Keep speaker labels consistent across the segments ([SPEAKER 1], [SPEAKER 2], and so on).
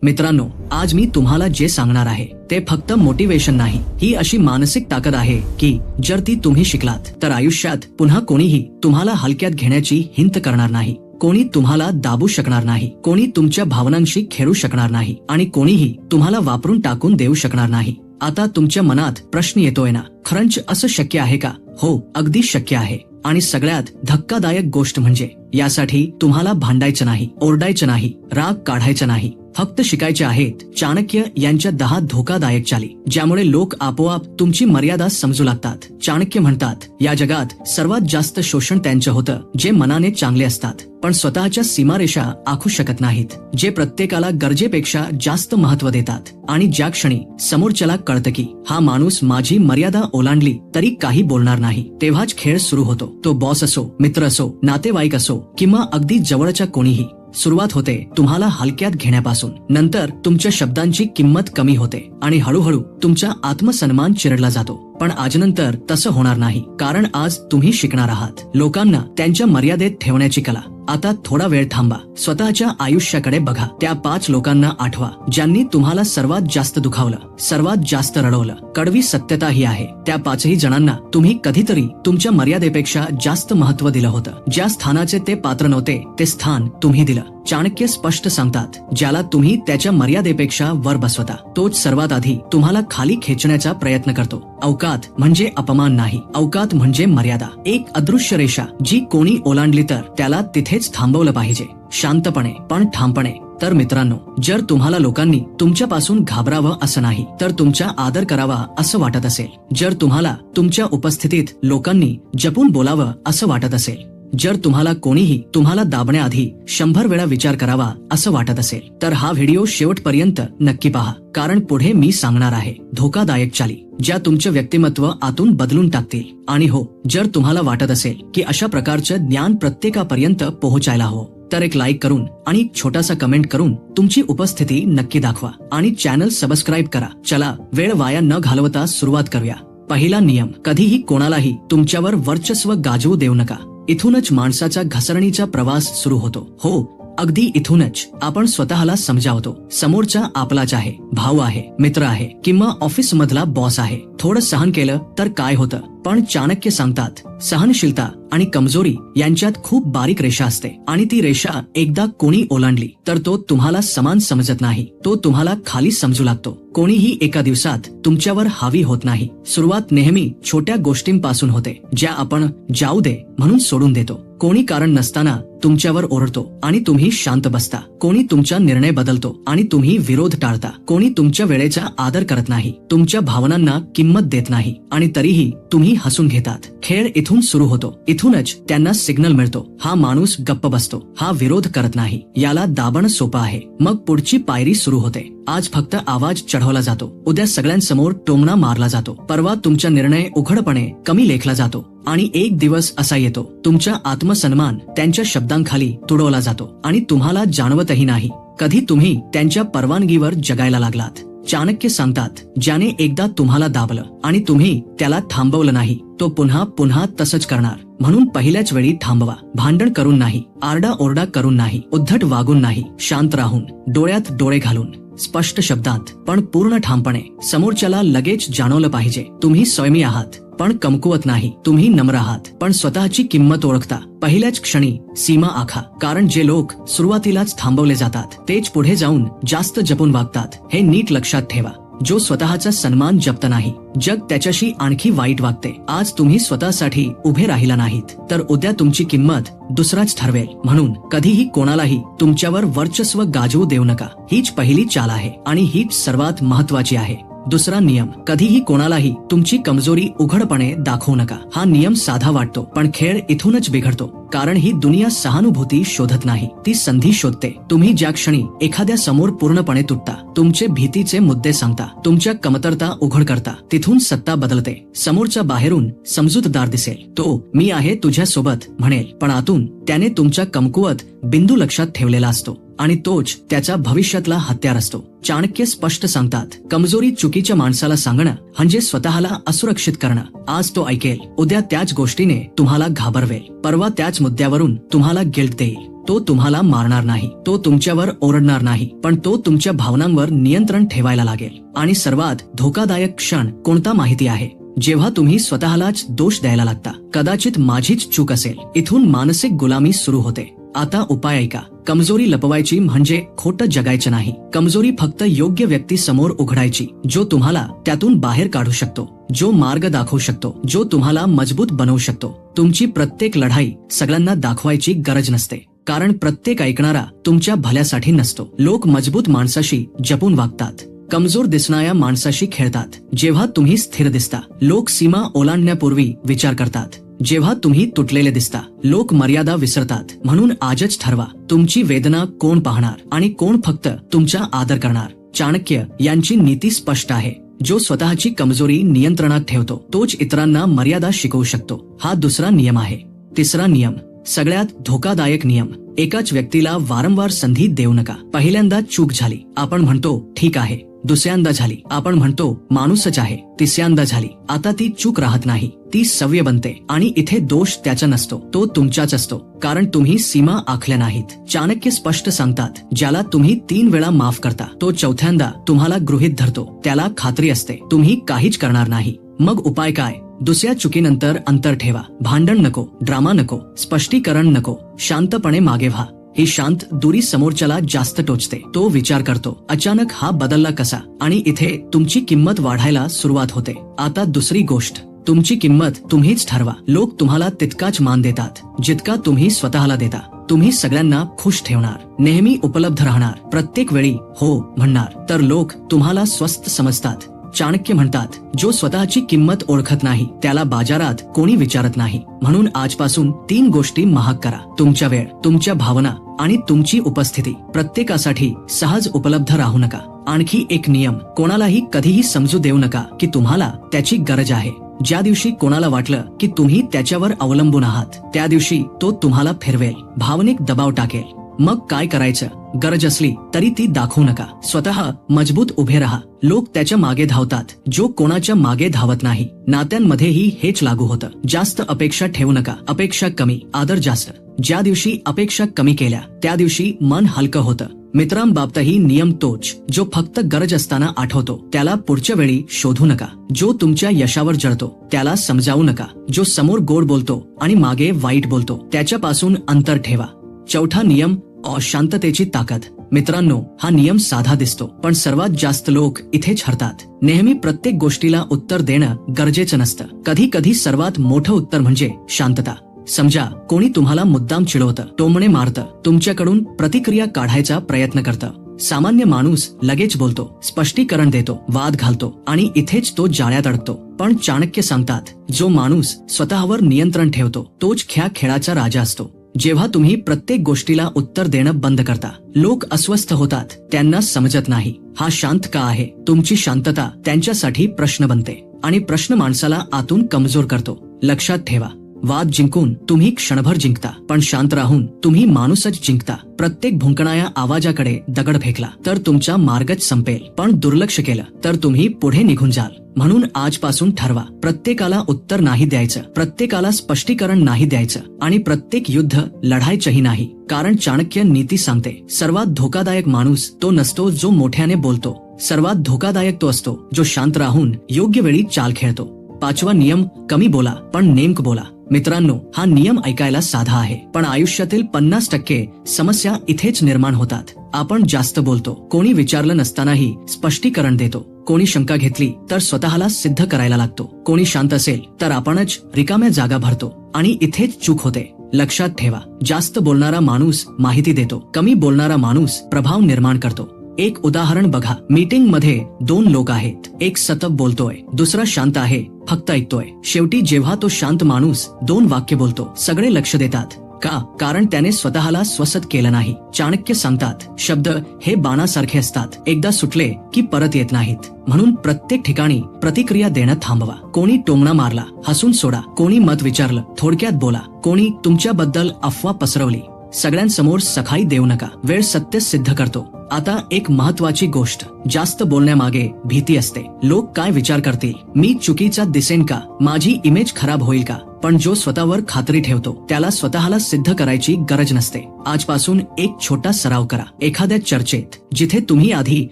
[SPEAKER 1] मित्रांनो, आज मी तुम्हाला जे सांगणार आहे ते फक्त मोटिवेशन नाही, ही अशी मानसिक ताकद आहे की जर ती तुम्ही शिकलात तर आयुष्यात पुन्हा कोणीही तुम्हाला हलक्यात घेण्याची हिंमत करणार नाही. कोणी तुम्हाला दाबू शकणार नाही, कोणी तुमच्या भावनांशी खेळू शकणार नाही आणि कोणीही तुम्हाला वापरून टाकून देऊ शकणार नाही. आता तुमच्या मनात प्रश्न येतोय ना, खरंच असं शक्य आहे का? हो, अगदी शक्य आहे. आणि सगळ्यात धक्कादायक गोष्ट म्हणजे यासाठी तुम्हाला भांडायचं नाही, ओरडायचं नाही, राग काढायचा नाही. फक्त शिकायचे आहेत चाणक्य यांच्या 10 धोकादायक चाली, ज्यामुळे लोक आपोआप तुमची मर्यादा समजू लागतात. चाणक्य म्हणतात, या जगात सर्वात जास्त शोषण त्यांचं होतं जे मनाने चांगले असतात पण स्वतःच्या सीमारेषा आखू शकत नाहीत, जे प्रत्येकाला गरजेपेक्षा जास्त महत्व देतात आणि ज्या क्षणी समोरच्याला कळतं की हा माणूस माझी मर्यादा ओलांडली तरी काही बोलणार नाही, तेव्हाच खेळ सुरू होतो. तो बॉस असो, मित्र असो, नातेवाईक असो किंवा अगदी जवळच्या कोणीही. सुरुवात होते तुम्हाला हलक्यात घेण्यापासून, नंतर तुमच्या शब्दांची किंमत कमी होते आणि हळूहळू तुमचा आत्मसन्मान चिरडला जातो. पण आजनंतर तसं होणार नाही, कारण आज तुम्ही शिकणार आहात लोकांना त्यांच्या मर्यादेत ठेवण्याची कला. आता थोडा वेळ थांबा, स्वतःच्या आयुष्याकडे बघा. त्या 5 लोकांना आठवा ज्यांनी तुम्हाला सर्वात जास्त दुखावलं, सर्वात जास्त रडवलं. कडवी सत्यता ही आहे, त्या 5ही जणांना तुम्ही कधीतरी तुमच्या मर्यादेपेक्षा जास्त महत्व दिलं होतं. ज्या स्थानाचे ते पात्र नव्हते ते स्थान तुम्ही दिलं. चाणक्य स्पष्ट सांगतात, ज्याला तुम्ही त्याच्या मर्यादेपेक्षा वर बसवता तोच सर्वात आधी तुम्हाला खाली खेचण्याचा प्रयत्न करतो. अवकात म्हणजे अपमान नाही, अवकात म्हणजे मर्यादा. एक अदृश्य रेषा जी कोणी ओलांडली तर त्याला तिथेच थांबवलं पाहिजे, शांतपणे पण ठामपणे. तर मित्रांनो, जर तुम्हाला लोकांनी तुमच्यापासून घाबरावं असं नाही तर तुमचा आदर करावा असं वाटत असेल, जर तुम्हाला तुमच्या उपस्थितीत लोकांनी जपून बोलावं असं वाटत असेल, जर तुम्हाला कोणीही तुम्हाला दाबण्याआधी 100 वेळा विचार करावा असं वाटत असेल, तर हा व्हिडिओ शेवटपर्यंत नक्की पहा, कारण पुढे मी सांगणार आहे धोकादायक चाली ज्या तुमचं व्यक्तिमत्व आतून बदलून टाकतील. आणि हो, जर तुम्हाला वाटत असेल की अशा प्रकारचं ज्ञान प्रत्येकापर्यंत पोहोचायला हवं तर एक लाईक करून आणि एक छोटासा कमेंट करून तुमची उपस्थिती नक्की दाखवा आणि चॅनल सबस्क्राईब करा. चला, वेळ वाया न घालवता सुरुवात करूया. पहिला नियम, कधीही कोणालाही तुमच्यावर वर्चस्व गाजवू देऊ नका. इथूनच माणसाचा घसरणीचा प्रवास सुरू होतो. हो, अगदी इथूनच आपण स्वतःला समजावतो समोरचा आपलाच आहे, भाऊ आहे, मित्र आहे किंवा ऑफिस मधला बॉस आहे. थोडं सहन केलं तर काय होतं, पण चाणक्य सांगतात, सहनशीलता आणि कमजोरी यांच्यात खूप बारीक रेषा असते आणि ती रेषा एकदा कोणी ओलांडली तर तो तुम्हाला समान समजत नाही, तो तुम्हाला खाली समजू लागतो. कोणीही एका दिवसात तुमच्यावर हावी होत नाही. सुरुवात नेहमी छोट्या गोष्टींपासून होते, ज्या आपण जाऊ दे म्हणून सोडून देतो. कोणी कारण नसताना तुमच्यावर ओरडतो आणि तुम्ही शांत बसता. कोणी तुमचा निर्णय बदलतो आणि तुम्ही विरोध टाळता. कोणी तुमच्या वेळेचा आदर करत नाही, तुमच्या भावनांना किंमत देत नाही आणि तरीही तुम्ही हसून घेतात. खेळ इथून सुरू होतो. इथूनच त्यांना सिग्नल मिळतो, हा माणूस गप्प बसतो, हा विरोध करत नाही, याला दाबणं सोपं आहे. मग पुढची पायरी सुरू होते. आज फक्त आवाज चढवला जातो, उद्या सगळ्यांसमोर टोमणा मारला जातो, परवा तुमचा निर्णय उघडपणे कमी लेखला जातो आणि एक दिवस असा येतो तुमचा आत्मसन्मान त्यांच्या शब्दांखाली तुडवला जातो आणि तुम्हाला जाणवतही नाही कधी तुम्ही त्यांच्या परवानगीवर जगायला लागलात. चाणक्य सांगतात, ज्याने एकदा तुम्हाला दाबलं आणि तुम्ही त्याला थांबवलं नाही तो पुन्हा पुन्हा तसंच करणार. म्हणून पहिल्याच वेळी थांबवा. भांडण करून नाही, आरडाओरडा करून नाही, उद्धट वागून नाही, शांत राहून, डोळ्यात डोळे घालून, स्पष्ट शब्दात पण पूर्ण ठामपणे. समोरच्याला लगेच जाणवलं पाहिजे तुम्ही संयमी आहात पण कमकुवत नाही, तुम्ही नम्र आहात पण स्वतःची किंमत ओळखता. पहिल्याच क्षणी सीमा आखा, कारण जे लोक सुरुवातीलाच थांबवले जातात तेच पुढे जाऊन जास्त जपून वागतात. हे नीट लक्षात ठेवा. जो स्वतःचा सन्मान जपत नाही, जग त्याच्याशी आणखी वाईट वागते. आज तुम्ही स्वतःसाठी उभे राहिला नाहीत तर उद्या तुमची किंमत दुसराच ठरवेल. म्हणून कधीही कोणालाही तुमच्यावर वर्चस्व गाजवू देऊ नका. हीच पहिली चाल आहे आणि हीच सर्वात महत्वाची आहे. दुसरा नियम, कधीही कोणालाही तुमची कमजोरी उघडपणे दाखवू नका. हा नियम साधा वाटतो पण खेळ इथूनच बिघडतो, कारण ही दुनिया सहानुभूती शोधत नाही, ती संधी शोधते. तुम्ही ज्या क्षणी एखाद्या समोर पूर्णपणे तुटता, तुमचे भीतीचे मुद्दे सांगता, तुमच्या कमतरता उघड करता, तिथून सत्ता बदलते. समोरचा बाहेरून समजूतदार दिसेल, तो मी आहे तुझ्या सोबत म्हणेल, पण आतून त्याने तुमच्या कमकुवत बिंदू लक्षात ठेवलेला असतो आणि तोच त्याचा भविष्यातला हत्यार असतो. चाणक्य स्पष्ट सांगतात, कमजोरी चुकीच्या माणसाला सांगणं म्हणजे स्वतःला असुरक्षित करणं. आज तो ऐकेल, उद्या त्याच गोष्टीने तुम्हाला घाबरवेल, परवा त्याच मुद्द्यावरून तुम्हाला गिल्ट देईल. तो तुम्हाला मारणार नाही, तो तुमच्यावर ओरडणार नाही, पण तो तुमच्या भावनांवर नियंत्रण ठेवायला लागेल. आणि सर्वात धोकादायक क्षण कोणता माहिती आहे? जेव्हा तुम्ही स्वतःलाच दोष द्यायला लागता, कदाचित माझीच चूक असेल. इथून मानसिक गुलामी सुरू होते. आता उपाय ऐका. कमजोरी लपवायची म्हणजे खोटं जगायचं नाही. कमजोरी फक्त योग्य व्यक्ती समोर उघडायची, जो तुम्हाला त्यातून बाहेर काढू शकतो, जो मार्ग दाखवू शकतो, जो तुम्हाला मजबूत बनवू शकतो. तुमची प्रत्येक लढाई सगळ्यांना दाखवायची गरज नसते, कारण प्रत्येक ऐकणारा तुमच्या भल्यासाठी नसतो. लोक मजबूत माणसाशी जपून वागतात, कमजोर दिसणाऱ्या माणसाशी खेळतात. जेव्हा तुम्ही स्थिर दिसता, लोक सीमा ओलांडण्यापूर्वी विचार करतात. जेव्हा तुम्ही तुटलेले दिसता, लोक मर्यादा विसरतात. म्हणून आजच ठरवा, तुमची वेदना कोण पाहणार आणि कोण फक्त तुमचा आदर करणार. चाणक्य यांची नीती स्पष्ट आहे. जो स्वतःची कमजोरी नियंत्रणात ठेवतो, तोच इतरांना मर्यादा शिकवू शकतो. हा दुसरा नियम आहे. तिसरा नियम, सगळ्यात धोकादायक नियम. एकाच व्यक्तीला वारंवार संधी देऊ नका. पहिल्यांदा चूक झाली, आपण म्हणतो ठीक आहे. दुसऱ्यांदा झाली, आपण म्हणतो माणूसच आहे. तिसऱ्यांदा झाली, आता ती चूक राहत नाही, ती सवय बनते. आणि इथे दोष त्याचा नसतो, तो तुमचाच असतो, कारण तुम्ही सीमा आखल्या नाहीत. चाणक्य स्पष्ट सांगतात, ज्याला तुम्ही 3 वेळा माफ करता, तो चौथ्यांदा तुम्हाला गृहीत धरतो. त्याला खात्री असते तुम्ही काहीच करणार नाही. मग उपाय काय? दुसऱ्या चुकीनंतर अंतर ठेवा. भांडण नको, ड्रामा नको, स्पष्टीकरण नको. शांतपणे मागे व्हा. ही शांत दुरी समोरच्याला जास्त टोचते. तो विचार करतो, अचानक हा बदलला कसा? आणि इथे तुमची किंमत वाढायला सुरुवात होते. आता दुसरी गोष्ट, तुमची किंमत तुम्हीच ठरवा. लोक तुम्हाला तितकाच मान देतात जितका तुम्ही स्वतःला देता. तुम्ही सगळ्यांना खुश ठेवणार, नेहमी उपलब्ध राहणार, प्रत्येक वेळी हो म्हणणार, तर लोक तुम्हाला स्वस्त समजतात. चाणक्य म्हणतात, जो स्वतःची किंमत ओळखत नाही, त्याला बाजारात कोणी विचारत नाही. म्हणून आजपासून 3 गोष्टी महाग करा. तुमच्या वेळ, तुमच्या भावना आणि तुमची उपस्थिती. प्रत्येकासाठी सहज उपलब्ध राहू नका. आणखी एक नियम, कोणालाही कधीही समजू देऊ नका की तुम्हाला त्याची गरज आहे. ज्या दिवशी कोणाला वाटलं की तुम्ही त्याच्यावर अवलंबून आहात, त्या दिवशी तो तुम्हाला फिरवेल, भावनिक दबाव टाकेल. मग काय करायचं? गरज असली तरी ती दाखवू नका. स्वतः मजबूत उभे राहा. लोक त्याच्या मागे धावतात, जो कोणाच्या मागे धावत नाही. नात्यांमध्येही हेच लागू होतं. जास्त अपेक्षा ठेवू नका. अपेक्षा कमी, आदर जास्त. ज्या दिवशी अपेक्षा कमी केल्या, त्या दिवशी मन हलकं होतं. मित्रांबाबतही नियम तोच. जो फक्त गरज असताना आठवतो, त्याला पुढच्या वेळी शोधू नका. जो तुमच्या यशावर जळतो, त्याला समजावू नका. जो समोर गोड बोलतो आणि मागे वाईट बोलतो, त्याच्यापासून अंतर ठेवा. चौथा नियम, अशांततेची ताकद. मित्रांनो, हा नियम साधा दिसतो, पण सर्वात जास्त लोक इथेच हरतात. नेहमी प्रत्येक गोष्टीला उत्तर देणं गरजेचं नसतं. कधी कधी सर्वात मोठं उत्तर म्हणजे शांतता. समजा कोणी तुम्हाला मुद्दाम चिडवतं, टोमणे मारतं, तुमच्याकडून प्रतिक्रिया काढायचा प्रयत्न करतं. सामान्य माणूस लगेच बोलतो, स्पष्टीकरण देतो, वाद घालतो आणि इथेच तो जाळ्यात अडकतो. पण चाणक्य सांगतात, जो माणूस स्वतःवर नियंत्रण ठेवतो, तोच खेळाचा राजा असतो. जेव्हा तुम्ही प्रत्येक गोष्टीला उत्तर देणं बंद करता, लोक अस्वस्थ होतात. त्यांना समजत नाही हा शांत का आहे. तुमची शांतता त्यांच्यासाठी प्रश्न बनते आणि प्रश्न माणसाला आतून कमजोर करतो. लक्षात ठेवा, वाद जिंकून तुम्ही क्षणभर जिंकता, पण शांत राहून तुम्ही माणूसच जिंकता. प्रत्येक भुंकणाऱ्या आवाजाकडे दगड फेकला तर तुमचा मार्गच संपेल, पण दुर्लक्ष केलं तर तुम्ही पुढे निघून जाल. म्हणून आजपासून ठरवा, प्रत्येकाला उत्तर नाही द्यायचं, प्रत्येकाला स्पष्टीकरण नाही द्यायचं आणि प्रत्येक युद्ध लढायचंही नाही. कारण चाणक्य नीती सांगते, सर्वात धोकादायक माणूस तो नसतो जो मोठ्याने बोलतो, सर्वात धोकादायक तो असतो जो शांत राहून योग्य वेळी चाल खेळतो. 5वा नियम, कमी बोला पण नेमकं बोला. मित्रांनो, हा नियम ऐकायला साधा आहे, पण आयुष्यातील 50% समस्या इथेच निर्माण होतात. आपण जास्त बोलतो, कोणी विचारलं नसतानाही स्पष्टीकरण देतो, कोणी शंका घेतली तर स्वतःला सिद्ध करायला लागतो, कोणी शांत असेल तर आपणच रिकाम्या जागा भरतो आणि इथेच चूक होते. लक्षात ठेवा, जास्त बोलणारा माणूस माहिती देतो, कमी बोलणारा माणूस प्रभाव निर्माण करतो. एक उदाहरण बघा, मीटिंग मध्ये 2 लोक आहेत. एक सतत बोलतोय, दुसरा शांत आहे, फक्त ऐकतोय. शेवटी जेव्हा तो शांत माणूस 2 वाक्य बोलतो, सगळे लक्ष देतात. का? कारण त्याने स्वतःला स्वसत केलं नाही. चाणक्य सांगतात, शब्द हे बाणासारखे असतात, एकदा सुटले की परत येत नाहीत. म्हणून प्रत्येक ठिकाणी प्रतिक्रिया देणं थांबवा. कोणी टोमणा मारला, हसून सोडा. कोणी मत विचारलं, थोडक्यात बोला. कोणी तुमच्याबद्दल अफवा पसरवली, सगळ्यांसमोर सखाई देऊ नका. वेळ सत्य सिद्ध करतो. आता एक महत्वाची गोष्ट, जास्त बोलण्यामागे भीती असते. लोक काय विचार करतील, मी चुकीचा दिसेन का, माझी इमेज खराब होईल का. पण जो स्वतःवर खात्री ठेवतो त्याला स्वतःला सिद्ध करायची गरज नसते. आजपासून एक छोटा सराव करा. एखाद्या चर्चेत जिथे तुम्ही आधी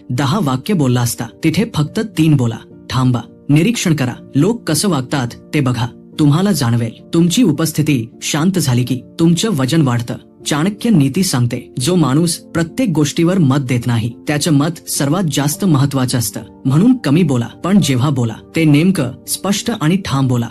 [SPEAKER 1] 10 वाक्य बोलला असता तिथे फक्त 3 बोला. थांबा, निरीक्षण करा. लोक कसं वागतात ते बघा. तुम्हाला जाणवेल तुमची उपस्थिती शांत झाली की तुमचं वजन वाढतं. चाणक्य नीती सांगते, जो माणूस प्रत्येक गोष्टीवर मत देत नाही त्याचं मत सर्वात जास्त महत्वाचं असतं. म्हणून कमी बोला, पण जेव्हा बोला ते नेमकं, स्पष्ट आणि ठाम बोला.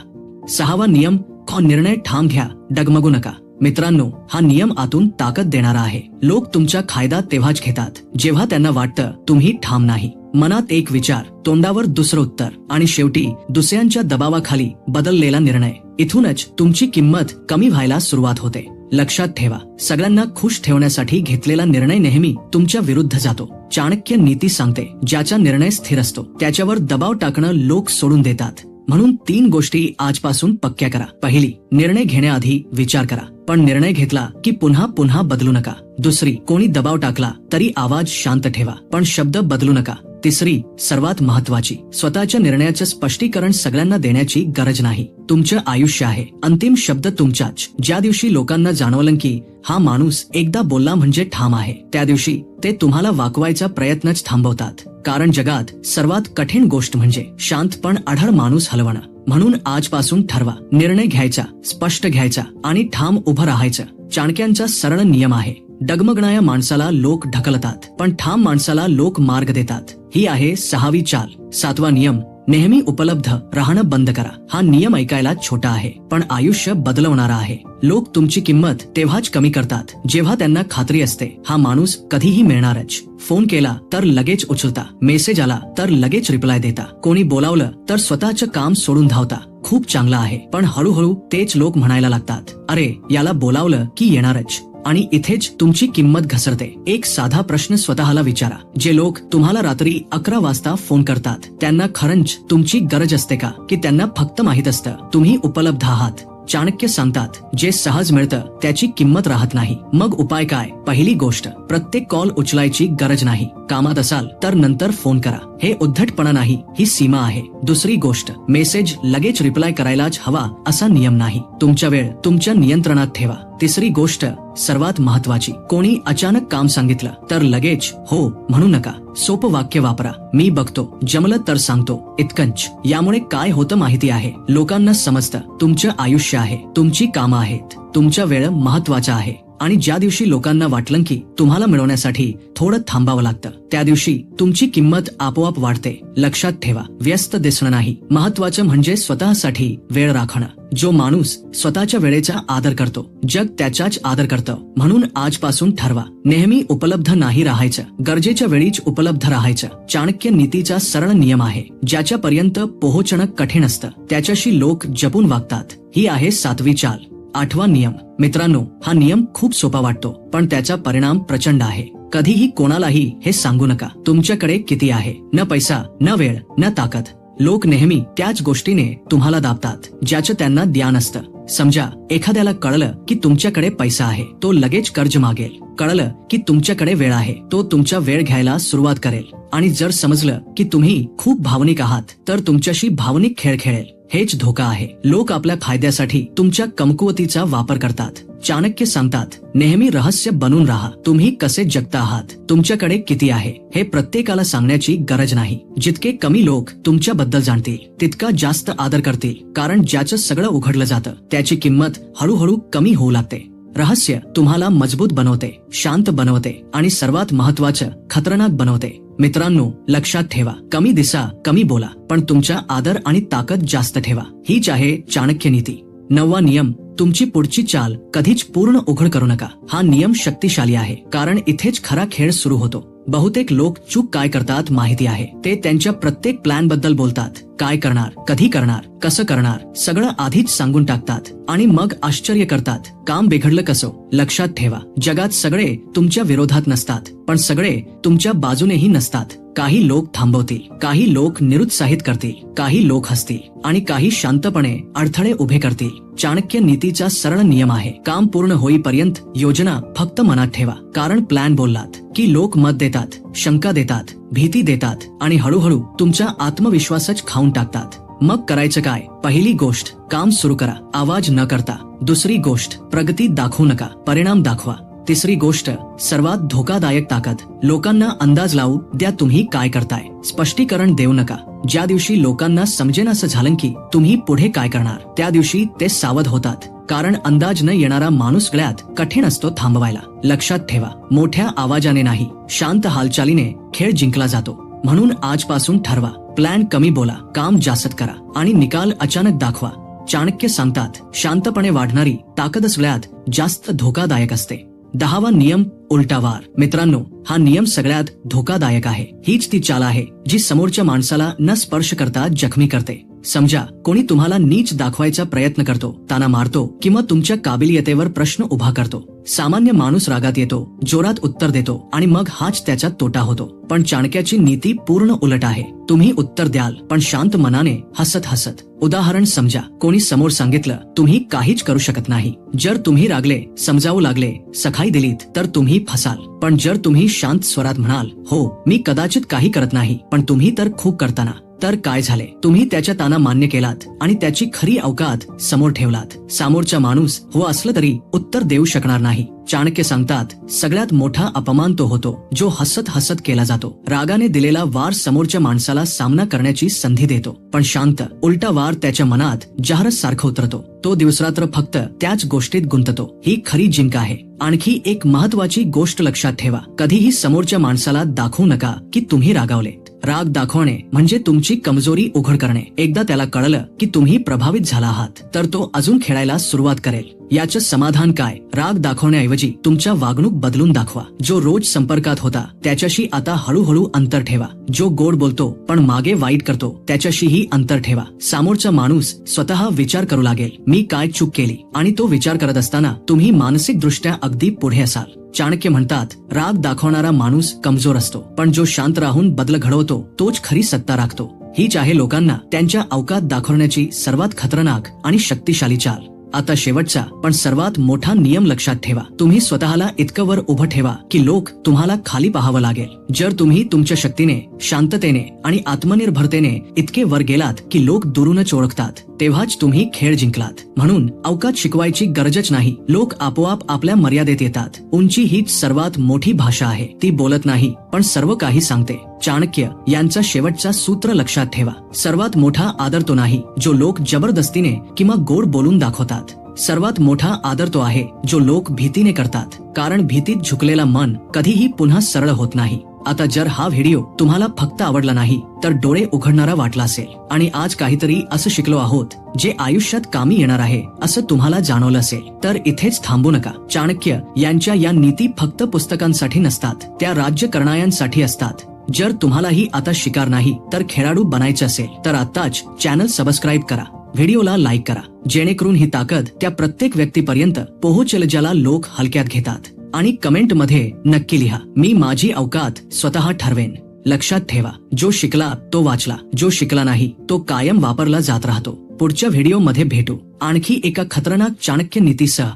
[SPEAKER 1] 6वा नियम, निर्णय ठाम घ्या, डगमगू नका. मित्रांनो, हा नियम आतून ताकद देणारा आहे. लोक तुमचा फायदा तेव्हाच घेतात जेव्हा त्यांना वाटतं तुम्ही ठाम नाही. मनात एक विचार, तोंडावर दुसरं उत्तर आणि शेवटी दुसऱ्यांच्या दबावाखाली बदललेला निर्णय. इथूनच तुमची किंमत कमी व्हायला सुरुवात होते. लक्षात ठेवा, सगळ्यांना खुश ठेवण्यासाठी घेतलेला निर्णय नेहमी तुमच्या विरुद्ध जातो. चाणक्य नीती सांगते, ज्याचा निर्णय स्थिर असतो त्याच्यावर दबाव टाकणं लोक सोडून देतात. म्हणून 3 गोष्टी आजपासून पक्क्या करा. पहिली, निर्णय घेण्याआधी विचार करा, पण निर्णय घेतला की पुन्हा पुन्हा बदलू नका. दुसरी, कोणी दबाव टाकला तरी आवाज शांत ठेवा, पण शब्द बदलू नका. तिसरी, सर्वात महत्वाची, स्वतःच्या निर्णयाचं स्पष्टीकरण सगळ्यांना देण्याची गरज नाही. तुमचं आयुष्य आहे, अंतिम शब्द तुमचाच. ज्या दिवशी लोकांना जाणवलं की हा माणूस एकदा बोलला म्हणजे ठाम आहे, त्या दिवशी ते तुम्हाला वाकवायचा प्रयत्नच थांबवतात. कारण जगात सर्वात कठीण गोष्ट म्हणजे शांतपण आढळ माणूस हलवणं. म्हणून आजपासून ठरवा, निर्णय घ्यायचा, स्पष्ट घ्यायचा आणि ठाम उभं राहायचं. चाणक्यांचा सरळ नियम आहे, डगमगणाऱ्या माणसाला लोक ढकलतात, पण ठाम माणसाला लोक मार्ग देतात. ही आहे 6वी चाल. 7वा नियम, नेहमी उपलब्ध राहणं बंद करा. हा नियम ऐकायला छोटा आहे पण आयुष्य बदलवणारा आहे. लोक तुमची किंमत तेव्हाच कमी करतात जेव्हा त्यांना खात्री असते हा माणूस कधीही मिळणारच. फोन केला तर लगेच उचलता, मेसेज आला तर लगेच रिप्लाय देता, कोणी बोलावलं तर स्वतःचं काम सोडून धावता. खूप चांगलं आहे, पण हळूहळू तेच लोक म्हणायला लागतात, अरे याला बोलावलं की येणारच. आणि इथेच तुमची किंमत घसरते. एक साधा प्रश्न स्वतःला विचारा, जे लोक तुम्हाला रात्री 11 वाजता फोन करतात त्यांना खरंच तुमची गरज असते का, की त्यांना फक्त माहित असतं तुम्ही उपलब्ध आहात. चाणक्य सांगतात, जे सहज मिळतं त्याची किंमत राहत नाही. मग उपाय काय? पहिली गोष्ट, प्रत्येक कॉल उचलायची गरज नाही. कामात असाल तर नंतर फोन करा, हे उद्धटपणा नाही, ही सीमा आहे. दुसरी गोष्ट, मेसेज लगेच रिप्लाय करायलाच हवा असा नियम नाही. तुमचा वेळ तुमच्या नियंत्रणात ठेवा. तिसरी गोष्ट, सर्वात महत्वाची, कोणी अचानक काम सांगितलं तर लगेच हो म्हणू नका. सोपं वाक्य वापरा, मी बघतो, जमलं तर सांगतो, इतकंच. यामुळे काय होतं माहिती आहे, लोकांना समजतं तुमचं आयुष्य आहे, तुमची कामं आहेत, तुमचा वेळ महत्वाचा आहे. आणि ज्या दिवशी लोकांना वाटलं की तुम्हाला मिळवण्यासाठी थोडं थांबावं लागतं त्या दिवशी तुमची किंमत आपोआप वाढते. लक्षात ठेवा, व्यस्त दिसणं नाही, महत्वाचं म्हणजे स्वतःसाठी वेळ राखणं. जो माणूस स्वतःच्या वेळेचा आदर करतो जग त्याचाच आदर करतं. म्हणून आजपासून ठरवा, नेहमी उपलब्ध नाही राहायचं, गरजेच्या वेळीच उपलब्ध राहायचं. चाणक्य नीतीचा सरळ नियम आहे, ज्याच्यापर्यंत पोहोचणं कठीण असतं त्याच्याशी लोक जपून वागतात. ही आहे 7वी चाल. 8वा नियम. मित्रांनो, हा नियम खूप सोपा वाटतो पण त्याचा परिणाम प्रचंड आहे. कधीही कोणालाही हे सांगू नका तुमच्याकडे किती आहे. न पैसा, न वेळ, न ताकद. लोक नेहमी त्याच गोष्टीने तुम्हाला दाबतात ज्याचं त्यांना ज्ञान असतं. समजा एखाद्याला कळलं की तुमच्याकडे पैसा आहे, तो लगेच कर्ज मागेल. कळलं की तुमच्याकडे वेळ आहे, तो तुमचा वेळ घ्यायला सुरुवात करेल. आणि जर समजलं की तुम्ही खूप भावनिक आहात तर तुमच्याशी भावनिक खेळ खेळेल. हेच धोका आहे. लोक आपल्या फायद्यासाठी तुमच्या कमकुवतीचा वापर करतात. चाणक्य सांगतात, नेहमी रहस्य बनून राहा. तुम्ही कसे जगता आहात, तुमच्याकडे किती आहे हे प्रत्येकाला सांगण्याची गरज नाही. जितके कमी लोक तुमच्याबद्दल जाणतील तितका जास्त आदर करतील. कारण ज्याचं सगळं उघडलं जातं त्याची किंमत हळूहळू कमी होऊ लागते. रहस्य तुम्हाला मजबूत बनवते, शांत बनवते आणि सर्वात महत्वाचं खतरनाक बनवते. मित्रांनो, लक्षात ठेवा, कमी दिसा, कमी बोला, पण तुमचा आदर आणि ताकद जास्त ठेवा. हीच आहे चाणक्य नीती. 9वा नियम, तुमची पुढची चाल कधीच पूर्ण उघड करू नका. हा नियम शक्तिशाली आहे कारण इथेच खरा खेळ सुरू होतो. बहुतेक लोक चूक काय करतात माहिती आहे, ते त्यांच्या प्रत्येक प्लॅन बद्दल बोलतात. काय करणार, कधी करणार, कसं करणार, सगळं आधीच सांगून टाकतात आणि मग आश्चर्य करतात काम बिघडलं कसं. लक्षात ठेवा, जगात सगळे तुमच्या विरोधात नसतात पण सगळे तुमच्या बाजूनेही नसतात. काही लोक थांबवतील, काही लोक निरुत्साहित करतील, काही लोक हसतील आणि काही शांतपणे अडथळे उभे करतील. चाणक्य नीतीचा सरळ नियम आहे, काम पूर्ण होईपर्यंत योजना फक्त मनात ठेवा. कारण प्लॅन बोललात की लोक मत देतात, शंका देतात, भीती देतात आणि हळूहळू तुमचा आत्मविश्वासच खाऊन टाकतात. मग करायचं काय? पहिली गोष्ट, काम सुरू करा, आवाज न करता. दुसरी गोष्ट, प्रगती दाखवू नका, परिणाम दाखवा. तिसरी गोष्ट, सर्वात धोकादायक ताकद, लोकांना अंदाज लावू द्या तुम्ही काय करताय, स्पष्टीकरण देऊ नका. ज्या दिवशी लोकांना समजेनासं झालं की तुम्ही पुढे काय करणार, त्या दिवशी ते सावध होतात. कारण अंदाज न येणारा माणूस गळ्यात कठीण असतो थांबवायला. लक्षात ठेवा, मोठ्या आवाजाने नाही, शांत हालचालीने खेळ जिंकला जातो. म्हणून आजपासून ठरवा, प्लॅन कमी बोला, काम जास्त करा आणि निकाल अचानक दाखवा. चाणक्य सांगतात, शांतपणे वाढणारी ताकदच वेळात जास्त धोकादायक असते. 10वा नियम, उलटा वार. मित्रांनो, हा नियम सगळ्यात धोकादायक आहे. हीच ती चाल आहे जी समोरच्या माणसाला न स्पर्श करता जखमी करते. समजा कोणी तुम्हाला नीच दाखवायचा प्रयत्न करतो, ताना मारतो किंवा तुमच्या काबिलियतेवर प्रश्न उभा करतो. सामान्य माणूस रागात येतो, जोरात उत्तर देतो आणि मग हाच त्याचा तोटा होतो. पण चाणक्याची नीती पूर्ण उलट आहे. तुम्ही उत्तर द्याल, पण शांत मनाने, हसत हसत. उदाहरण समजा, कोणी समोर सांगितलं तुम्ही काहीच करू शकत नाही. जर तुम्ही रागले, समजावू लागले, सखाई दिलीत तर तुम्ही फसाल. पण जर तुम्ही शांत स्वरात म्हणाल, हो मी कदाचित काही करत नाही, पण तुम्ही तर खूप करताना, तर काय झाले? तुम्ही त्याच्या ताना मान्य केलात आणि त्याची खरी अवकात समोर ठेवलात. समोरचा माणूस हो असलं तरी उत्तर देऊ शकणार नाही. चाणक्य सांगतात, सगळ्यात मोठा अपमान तो होतो जो हसत हसत केला जातो. रागाने दिलेला वार समोरच्या माणसाला सामना करण्याची संधी देतो, पण शांत उलटा वार त्याच्या मनात जहारच सारखं उतरतो. तो दिवसरात्र फक्त त्याच गोष्टीत गुंततो. ही खरी जिंक आहे. आणखी एक महत्वाची गोष्ट लक्षात ठेवा, कधीही समोरच्या माणसाला दाखवू नका की तुम्ही रागावले. राग दाखवणे म्हणजे तुमची कमजोरी उघड करणे. एकदा त्याला कळलं की तुम्ही प्रभावित झाला आहात, तर तो अजून खेळायला सुरुवात करेल. याचं समाधान काय? राग दाखवण्याऐवजी तुमच्या वागणूक बदलून दाखवा. जो रोज संपर्कात होता त्याच्याशी आता हळूहळू अंतर ठेवा. जो गोड बोलतो पण मागे वाईट करतो त्याच्याशीही अंतर ठेवा. समोरचा माणूस स्वतः विचार करू लागेल, मी काय चूक केली, आणि तो विचार करत असताना तुम्ही मानसिक दृष्ट्या अगदी पुढे असाल. चाणक्य म्हणतात, राग दाखवणारा माणूस कमजोर असतो, पण जो शांत राहून बदल घडवतो तोच खरी सत्ता राखतो. हीच आहे लोकांना त्यांच्या अवकात दाखवण्याची सर्वात खतरनाक आणि शक्तिशाली चाल. आता शेवटचा पण सर्वात मोठा नियम लक्षात ठेवा, तुम्ही स्वतःला इतकं वर उभं ठेवा की लोक तुम्हाला खाली पाहावं लागेल. जर तुम्ही तुमच्या शक्तीने, शांततेने आणि आत्मनिर्भरतेने इतके वर गेलात की लोक दुरूनच ओळखतात, तेव्हाच तुम्ही खेळ जिंकलात. म्हणून अवकात शिकवायची गरजच नाही, लोक आपोआप आपल्या मर्यादेत येतात. उंची हीच सर्वात मोठी भाषा आहे. ती बोलत नाही पण सर्व काही सांगते. चाणक्य यांचा शेवटचा सूत्र लक्षात ठेवा, सर्वात मोठा आदर तो नाही जो लोक जबरदस्तीने किंवा गोड बोलून दाखवतात. सर्वात मोठा आदर तो आहे जो लोक भीतीने करतात. कारण भीतीत झुकलेला मन कधीही पुन्हा सरळ होत नाही. आता जर हा व्हिडिओ तुम्हाला फक्त आवडला नाही तर डोळे उघडणारा वाटला असेल आणि आज काहीतरी असं शिकलो आहोत जे आयुष्यात कामी येणार आहे असं तुम्हाला जाणवलं असेल, तर इथेच थांबू नका. चाणक्य यांच्या या नीती फक्त पुस्तकांसाठी नसतात, त्या राज्यकरणायांसाठी असतात. जर तुम्हालाही आता शिकार नाही तर खेळाडू बनायचे असेल तर आताच चॅनल सबस्क्राईब करा, व्हिडिओला लाईक करा, जेणेकरून ही ताकद त्या प्रत्येक व्यक्तीपर्यंत पोहोचेल ज्याला लोक हलक्यात घेतात. आणि कमेंट मध्ये नक्की लिहा, मी माझी अवकात स्वतः ठरवेन. लक्षात ठेवा, जो शिकला तो वाचला, जो शिकला नाही तो कायम वापरला जात राहतो. पुढच्या व्हिडिओ मध्ये भेटू आणखी एका खतरनाक चाणक्य नीतीसह.